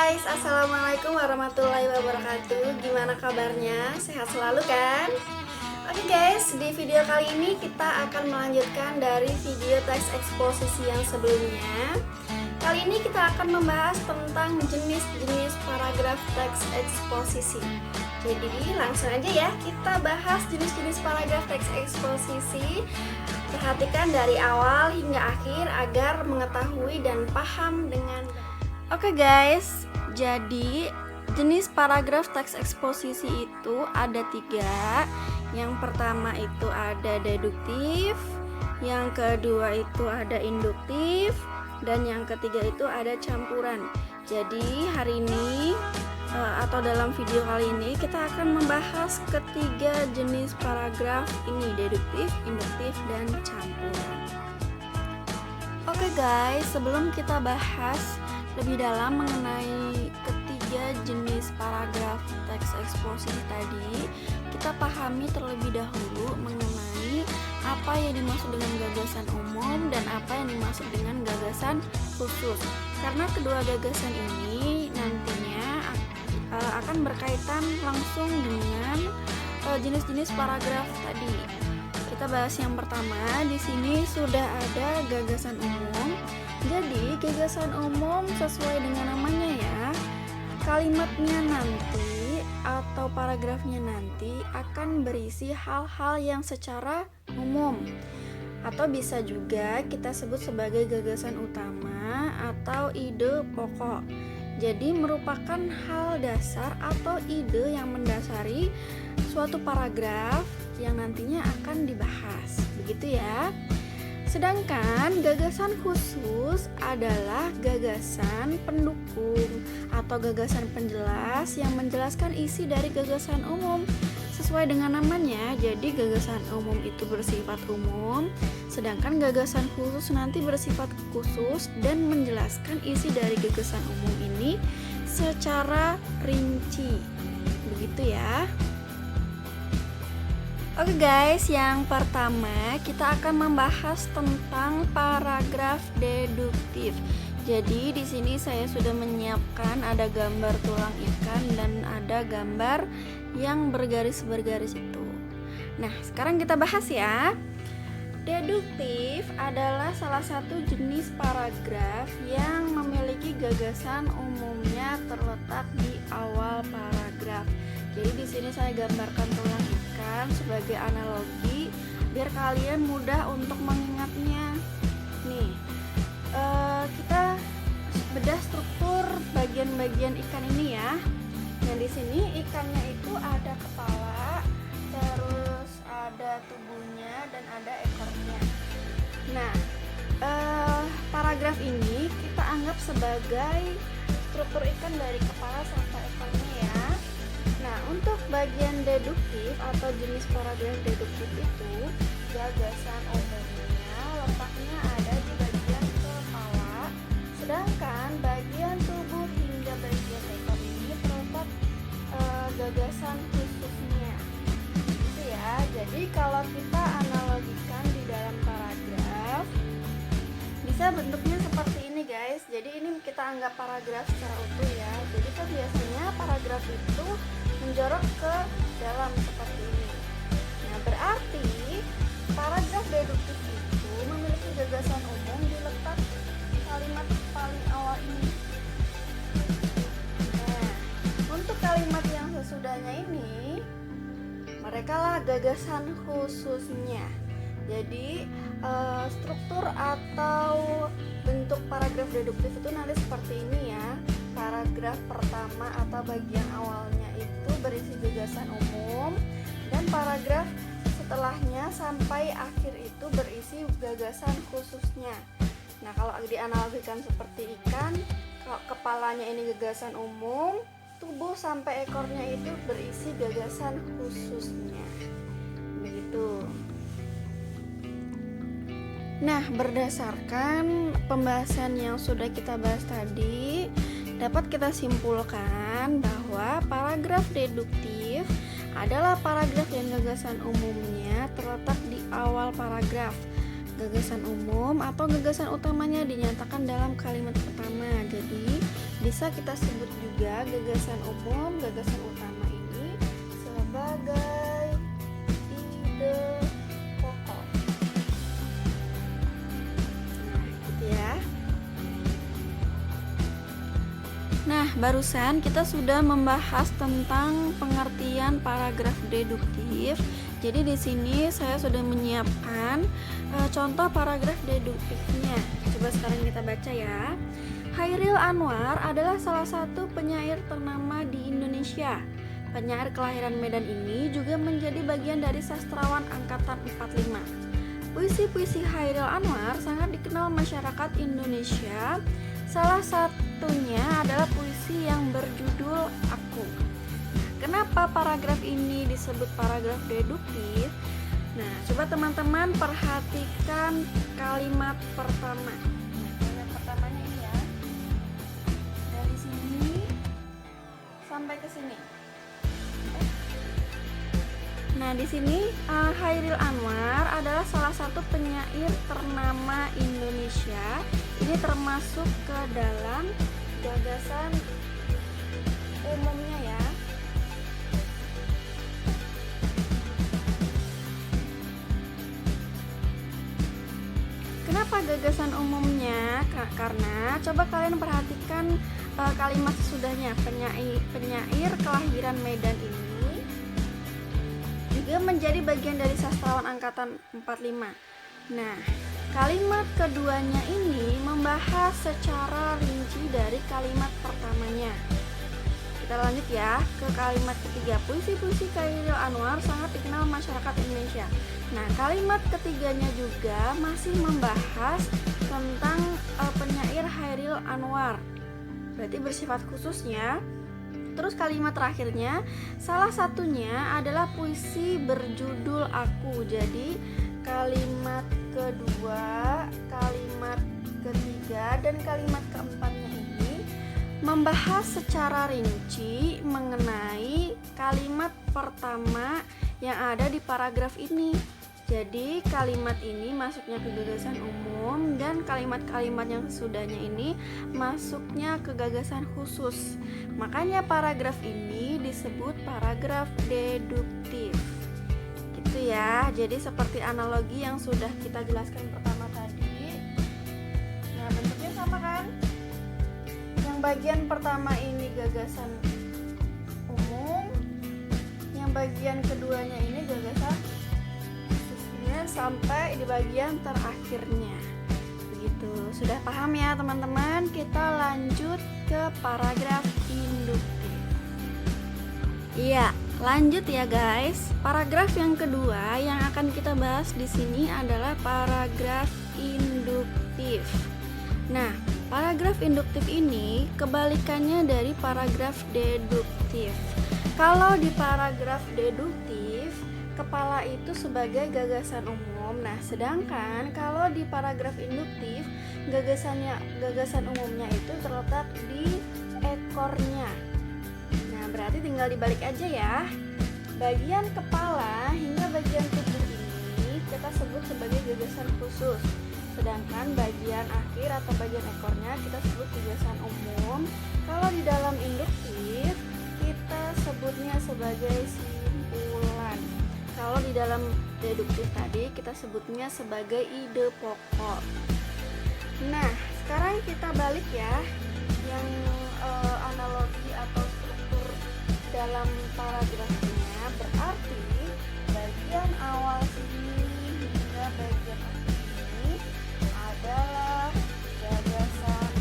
guys, assalamualaikum warahmatullahi wabarakatuh. Gimana kabarnya? Sehat selalu kan? Oke guys, di video kali ini kita akan melanjutkan dari video teks eksposisi yang sebelumnya. Kali ini kita akan membahas tentang jenis-jenis paragraf teks eksposisi. Jadi langsung aja ya, kita bahas jenis-jenis paragraf teks eksposisi. Perhatikan dari awal hingga akhir agar mengetahui dan paham dengan. Oke guys, jadi jenis paragraf teks eksposisi itu ada 3. Yang pertama itu ada deduktif, yang kedua itu ada induktif, dan yang ketiga itu ada campuran. Jadi hari ini atau dalam video kali ini kita akan membahas ketiga jenis paragraf ini, deduktif, induktif, dan campuran. Oke guys, sebelum kita bahas lebih dalam mengenai ketiga jenis paragraf teks eksposisi tadi, kita pahami terlebih dahulu mengenai apa yang dimaksud dengan gagasan umum dan apa yang dimaksud dengan gagasan khusus. Karena kedua gagasan ini nantinya akan berkaitan langsung dengan jenis-jenis paragraf tadi. Kita bahas yang pertama. Di sini sudah ada gagasan umum. Jadi gagasan umum sesuai dengan namanya ya, kalimatnya nanti atau paragrafnya nanti akan berisi hal-hal yang secara umum, atau bisa juga kita sebut sebagai gagasan utama atau ide pokok. Jadi merupakan hal dasar atau ide yang mendasari suatu paragraf yang nantinya akan dibahas. Begitu ya. Sedangkan gagasan khusus adalah gagasan pendukung atau gagasan penjelas yang menjelaskan isi dari gagasan umum. Sesuai dengan namanya, jadi gagasan umum itu bersifat umum, sedangkan gagasan khusus nanti bersifat khusus dan menjelaskan isi dari gagasan umum ini secara rinci. Begitu ya. Oke guys, yang pertama kita akan membahas tentang paragraf deduktif. Jadi di sini saya sudah menyiapkan ada gambar tulang ikan dan ada gambar yang bergaris-bergaris itu. Nah, sekarang kita bahas ya. Deduktif adalah salah satu jenis paragraf yang memiliki gagasan umumnya terletak di awal paragraf. Jadi di sini saya gambarkan tulang ikan sebagai analogi biar kalian mudah untuk mengingatnya. Nih, kita bedah struktur bagian-bagian ikan ini ya. Yang di sini ikannya itu ada kepala, terus ada tubuhnya dan ada ekornya. Nah, paragraf ini kita anggap sebagai struktur ikan dari kepala sampai ekornya ya. Nah, untuk bagian deduktif atau jenis paragraf deduktif itu gagasan umumnya letaknya ada di bagian kepala, sedangkan bagian tubuh hingga bagian ekor ini terdapat gagasan khususnya. Gitu ya. Jadi kalau kita analogikan di dalam paragraf bisa bentuknya seperti ini guys. Jadi ini kita anggap paragraf secara utuh ya. Jadi kan biasanya paragraf itu menjorok ke dalam seperti ini. Nah, berarti paragraf deduktif itu memiliki gagasan umum di letak kalimat paling awal ini. Nah, untuk kalimat yang sesudahnya ini mereka lah gagasan khususnya. Jadi struktur atau bentuk paragraf deduktif itu nanti seperti ini ya. Paragraf pertama atau bagian awalnya itu berisi gagasan umum, dan paragraf setelahnya sampai akhir itu berisi gagasan khususnya. Nah, kalau dianalogikan seperti ikan, kalau kepalanya ini gagasan umum, tubuh sampai ekornya itu berisi gagasan khususnya. Begitu. Nah, berdasarkan pembahasan yang sudah kita bahas tadi, dapat kita simpulkan bahwa paragraf deduktif adalah paragraf yang gagasan umumnya terletak di awal paragraf. Gagasan umum atau gagasan utamanya dinyatakan dalam kalimat pertama. Jadi bisa kita sebut juga gagasan umum, gagasan utama ini sebagai ide pokok. Nah, gitu ya. Nah, barusan kita sudah membahas tentang pengertian paragraf deduktif. Jadi di sini saya sudah menyiapkan contoh paragraf deduktifnya. Coba sekarang kita baca ya. Chairil Anwar adalah salah satu penyair ternama di Indonesia. Penyair kelahiran Medan ini juga menjadi bagian dari sastrawan angkatan 45. Puisi-puisi Chairil Anwar sangat dikenal masyarakat Indonesia. Salah satunya adalah puisi yang berjudul Aku. Kenapa paragraf ini disebut paragraf deduktif? Nah, coba teman-teman perhatikan kalimat pertama. Kalimat pertamanya ini ya. Dari sini sampai ke sini. Nah, di sini Chairil Anwar adalah salah satu penyair ternama Indonesia. Ini termasuk ke dalam gagasan umumnya ya. Kenapa gagasan umumnya? Karena coba kalian perhatikan kalimat sesudahnya. Penyair kelahiran Medan ini juga menjadi bagian dari sastrawan angkatan 45. Nah, kalimat keduanya ini membahas secara rinci dari kalimat pertamanya. Kita lanjut ya ke kalimat ketiga. Puisi-puisi Chairil Anwar sangat dikenal masyarakat Indonesia. Nah, kalimat ketiganya juga masih membahas tentang penyair Chairil Anwar. Berarti bersifat khususnya. Terus kalimat terakhirnya, salah satunya adalah puisi berjudul Aku. Jadi kalimat kedua, kalimat ketiga, dan kalimat keempatnya ini membahas secara rinci mengenai kalimat pertama yang ada di paragraf ini. Jadi kalimat ini masuknya ke gagasan umum dan kalimat-kalimat yang sesudahnya ini masuknya ke gagasan khusus. Makanya paragraf ini disebut paragraf deduktif. Gitu ya. Jadi seperti analogi yang sudah kita jelaskan pertama tadi. Nah, bentuknya sama kan? Yang bagian pertama ini gagasan umum, yang bagian keduanya ini gagasan khususnya sampai di bagian terakhirnya. Begitu. Sudah paham ya teman-teman? Kita lanjut ke paragraf induktif. Iya, lanjut ya guys. Paragraf yang kedua yang akan kita bahas di sini adalah paragraf induktif. Nah, paragraf induktif ini kebalikannya dari paragraf deduktif. Kalau di paragraf deduktif, kepala itu sebagai gagasan umum. Nah, sedangkan kalau di paragraf induktif, gagasan umumnya itu terletak di ekornya. Nah, berarti tinggal dibalik aja ya. Bagian kepala hingga bagian tubuh ini kita sebut sebagai gagasan khusus. Sedangkan bagian akhir atau bagian ekornya kita sebut gagasan umum. Kalau di dalam induktif kita sebutnya sebagai simpulan. Kalau di dalam deduktif tadi kita sebutnya sebagai ide pokok. Nah, sekarang kita balik ya yang analogi atau struktur dalam paragrafnya. Berarti bagian awal sini hingga bagian akhir ini adalah gagasan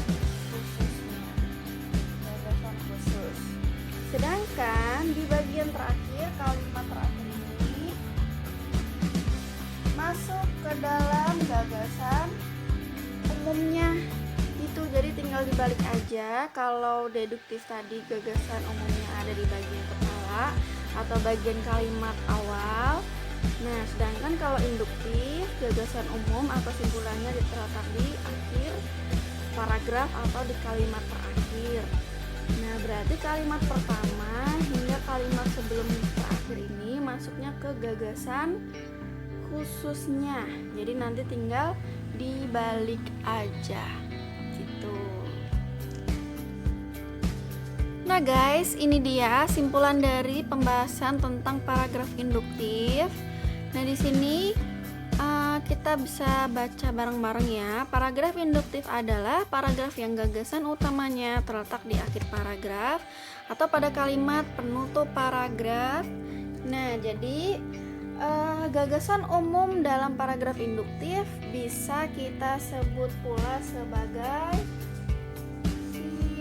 khususnya, gagasan khusus. Sedangkan di bagian terakhir, kalimat terakhir ini masuk ke dalam gagasan umumnya itu. Jadi tinggal dibalik aja. Kalau deduktif tadi gagasan umumnya ada di bagian kepala atau bagian kalimat awal. Nah, sedangkan kalau induktif gagasan umum atau simpulannya terletak di akhir paragraf atau di kalimat terakhir. Nah, berarti kalimat pertama hingga kalimat sebelum terakhir ini masuknya ke gagasan khususnya. Jadi nanti tinggal dibalik aja gitu. Nah guys, ini dia simpulan dari pembahasan tentang paragraf induktif. Nah di sini kita bisa baca bareng-bareng ya. Paragraf induktif adalah paragraf yang gagasan utamanya terletak di akhir paragraf atau pada kalimat penutup paragraf. Nah jadi gagasan umum dalam paragraf induktif bisa kita sebut pula sebagai simpulan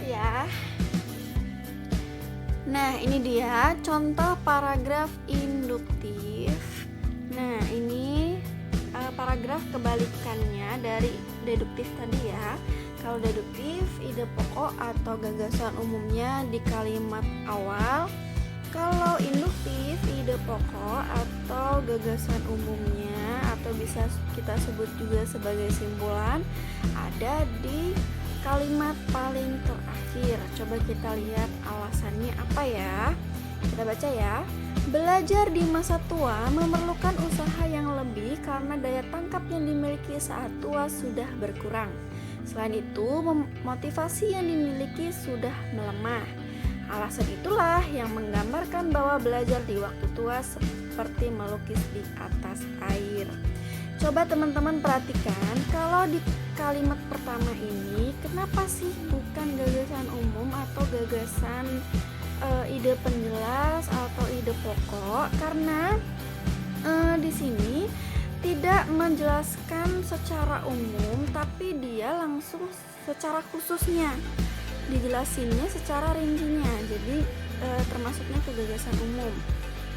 ya. Nah ini dia contoh paragraf induktif. Nah ini paragraf kebalikannya dari deduktif tadi ya. Kalau deduktif, ide pokok atau gagasan umumnya di kalimat awal. Kalau induktif, ide pokok atau gagasan umumnya atau bisa kita sebut juga sebagai simpulan ada di kalimat paling terakhir. Coba kita lihat alasannya apa ya. Kita baca ya. Belajar di masa tua memerlukan usaha yang lebih karena daya tangkap yang dimiliki saat tua sudah berkurang. Selain itu, motivasi yang dimiliki sudah melemah. Alasan itulah yang menggambarkan bahwa belajar di waktu tua seperti melukis di atas air. Coba teman-teman perhatikan, kalau di kalimat pertama ini, kenapa sih bukan gagasan umum atau gagasan ide penjelas atau ide pokok? Karena di sini tidak menjelaskan secara umum, tapi dia langsung secara khususnya dijelasinnya secara rincinya. Jadi termasuknya ke gagasan umum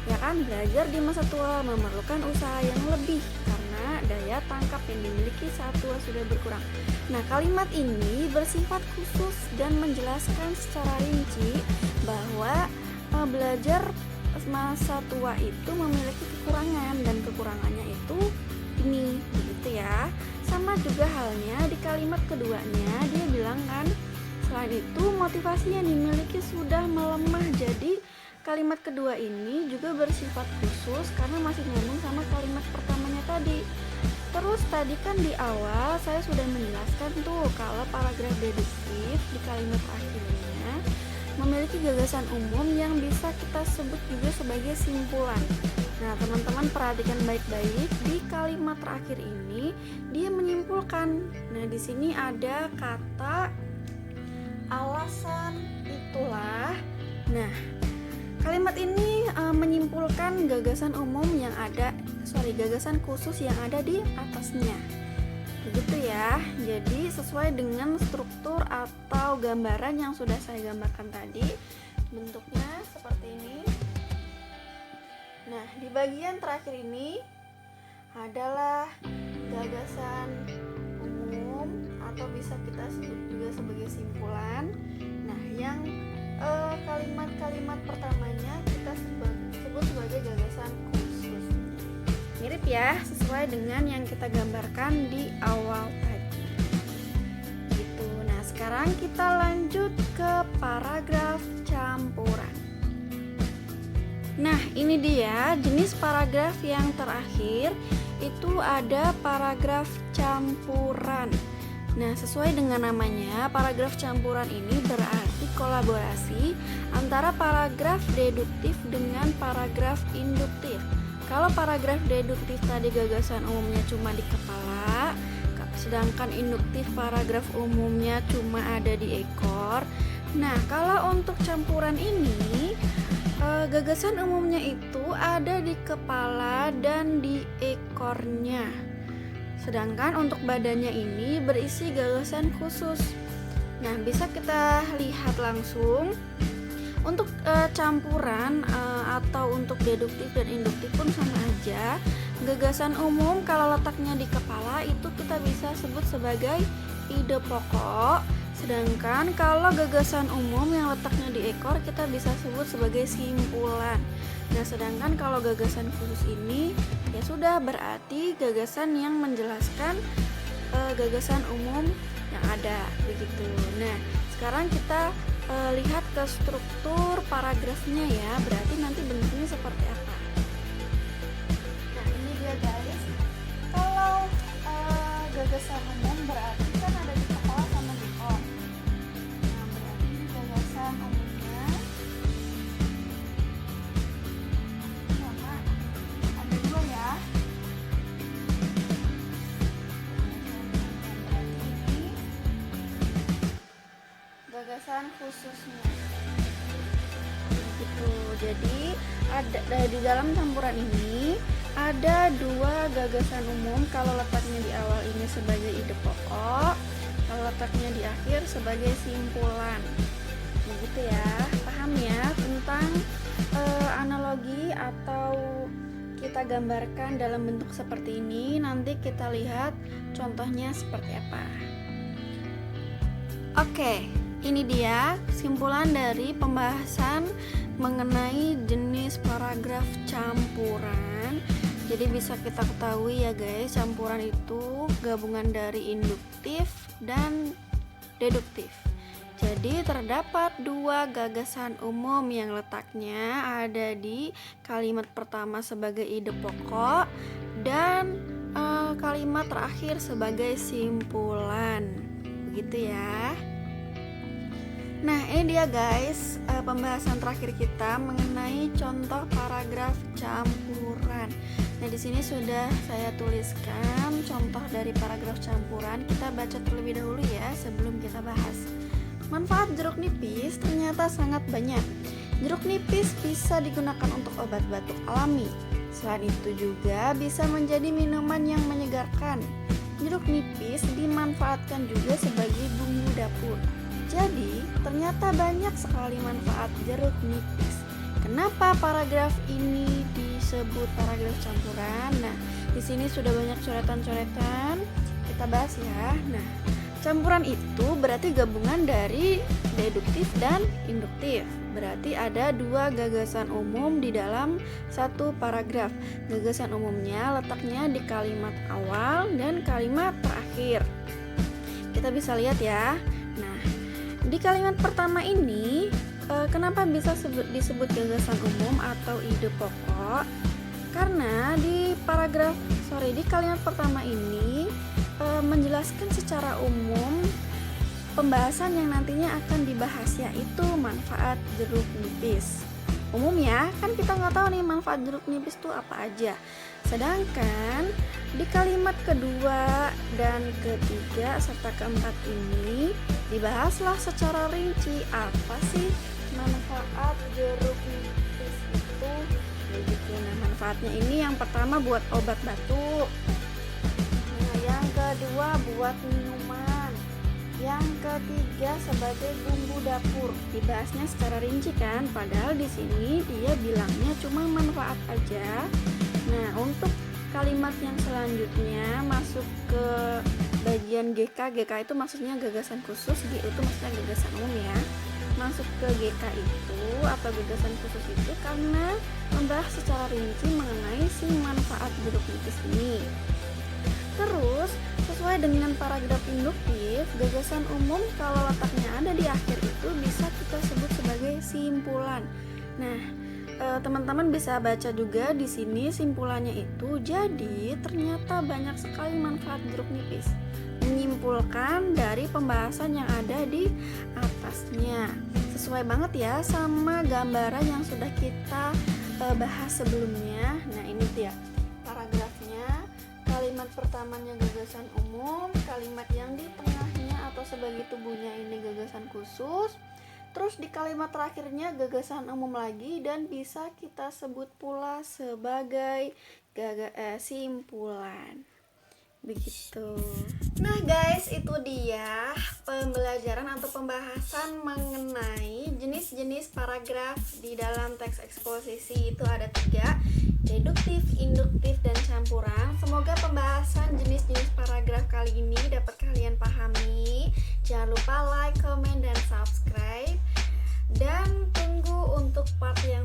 ya kan. Belajar di masa tua memerlukan usaha yang lebih karena daya tangkap yang dimiliki saat tua sudah berkurang. Nah kalimat ini bersifat khusus dan menjelaskan secara rinci bahwa belajar masa tua itu memiliki kekurangan dan kekurangannya itu ini begitu ya. Sama juga halnya di kalimat keduanya, dia bilang kan selain itu motivasi yang dimiliki sudah melemah. Jadi kalimat kedua ini juga bersifat khusus karena masih nyambung sama kalimat pertamanya tadi. Terus tadi kan di awal saya sudah menjelaskan tuh kalau paragraf deduktif di kalimat akhirnya memiliki gagasan umum yang bisa kita sebut juga sebagai simpulan. Nah, teman-teman perhatikan baik-baik di kalimat terakhir ini dia menyimpulkan. Nah, di sini ada kata alasan itulah. Nah, kalimat ini menyimpulkan gagasan umum yang ada, gagasan khusus yang ada di atasnya. Begitu ya. Jadi sesuai dengan struktur atau gambaran yang sudah saya gambarkan tadi, bentuknya seperti ini. Nah, di bagian terakhir ini adalah gagasan umum atau bisa kita sebut juga sebagai simpulan. Nah, yang kalimat-kalimat pertamanya kita sebut sebagai gagasan khusus. Mirip ya, sesuai dengan yang kita gambarkan di awal tadi. Gitu. Nah, sekarang kita lanjut ke paragraf campuran. Nah, ini dia jenis paragraf yang terakhir, itu ada paragraf campuran. Nah, sesuai dengan namanya, paragraf campuran ini berarti kolaborasi antara paragraf deduktif dengan paragraf induktif. Kalau paragraf deduktif tadi gagasan umumnya cuma di kepala, sedangkan induktif paragraf umumnya cuma ada di ekor. Nah, kalau untuk campuran ini gagasan umumnya itu ada di kepala dan di ekornya. Sedangkan untuk badannya ini berisi gagasan khusus. Nah, bisa kita lihat langsung. Untuk campuran atau untuk deduktif dan induktif pun sama aja. Gagasan umum kalau letaknya di kepala itu kita bisa sebut sebagai ide pokok. Sedangkan kalau gagasan umum yang letaknya di ekor kita bisa sebut sebagai simpulan. Nah, sedangkan kalau gagasan khusus ini ya sudah berarti gagasan yang menjelaskan gagasan umum yang ada begitu. Nah, sekarang kita lihat ke struktur paragrafnya ya, berarti nanti bentuknya seperti apa. Nah, ini dia guys. Kalau gagasan umum berarti kan ada di kepala gagasan khususnya. Gitu. Jadi di dalam campuran ini ada dua gagasan umum kalau letaknya di awal ini sebagai ide pokok, kalau letaknya di akhir sebagai simpulan. Begitu ya, paham ya tentang analogi atau kita gambarkan dalam bentuk seperti ini. Nanti kita lihat contohnya seperti apa. Oke, ini dia kesimpulan dari pembahasan mengenai jenis paragraf campuran. Jadi bisa kita ketahui ya guys, campuran itu gabungan dari induktif dan deduktif. Jadi terdapat dua gagasan umum yang letaknya ada di kalimat pertama sebagai ide pokok dan kalimat terakhir sebagai simpulan. Begitu ya. Nah, ini dia guys, pembahasan terakhir kita mengenai contoh paragraf campuran. Nah, di sini sudah saya tuliskan contoh dari paragraf campuran. Kita baca terlebih dahulu ya sebelum kita bahas. Manfaat jeruk nipis ternyata sangat banyak. Jeruk nipis bisa digunakan untuk obat batuk alami. Selain itu juga bisa menjadi minuman yang menyegarkan. Jeruk nipis dimanfaatkan juga sebagai bumbu dapur. Jadi, ternyata banyak sekali manfaat jeruk nipis. Kenapa paragraf ini disebut paragraf campuran? Nah, di sini sudah banyak coretan-coretan. Kita bahas ya. Nah, campuran itu berarti gabungan dari deduktif dan induktif. Berarti ada dua gagasan umum di dalam satu paragraf. Gagasan umumnya letaknya di kalimat awal dan kalimat terakhir. Kita bisa lihat ya. Nah, di kalimat pertama ini kenapa bisa disebut gagasan umum atau ide pokok? Karena di kalimat pertama ini menjelaskan secara umum pembahasan yang nantinya akan dibahas, yaitu manfaat jeruk nipis. Umum ya, kan kita nggak tahu nih manfaat jeruk nipis itu apa aja. Sedangkan di kalimat kedua dan ketiga serta keempat ini dibahaslah secara rinci apa sih manfaat jeruk nipis itu. Begitu. Nah, manfaatnya ini yang pertama buat obat batuk. Nah, yang kedua buat minuman. Yang ketiga sebagai bumbu dapur. Dibahasnya secara rinci kan, padahal di sini dia bilangnya cuma manfaat aja. Nah, untuk kalimat yang selanjutnya masuk ke bagian GK. GK itu maksudnya gagasan khusus, G itu maksudnya gagasan umum ya. Masuk ke GK itu atau gagasan khusus itu karena membahas secara rinci mengenai si manfaat jeruk nipis ini. Terus, sesuai dengan paragraf induktif, gagasan umum kalau letaknya ada di akhir itu bisa kita sebut sebagai simpulan. Nah, teman-teman bisa baca juga di sini simpulannya itu. Jadi, ternyata banyak sekali manfaat jeruk nipis. Menyimpulkan dari pembahasan yang ada di atasnya. Sesuai banget ya sama gambaran yang sudah kita bahas sebelumnya. Nah, ini dia paragrafnya. Kalimat pertamanya gagasan umum, kalimat yang di tengahnya atau sebagai tubuhnya ini gagasan khusus. Terus di kalimat terakhirnya gagasan umum lagi dan bisa kita sebut pula sebagai simpulan. Begitu. Nah guys, itu dia pembelajaran atau pembahasan mengenai jenis-jenis paragraf di dalam teks eksposisi. Itu ada 3, deduktif, induktif, dan campuran. Semoga pembahasan jenis-jenis paragraf kali ini dapat kalian pahami. Jangan lupa like, comment, dan subscribe. Dan tunggu untuk part yang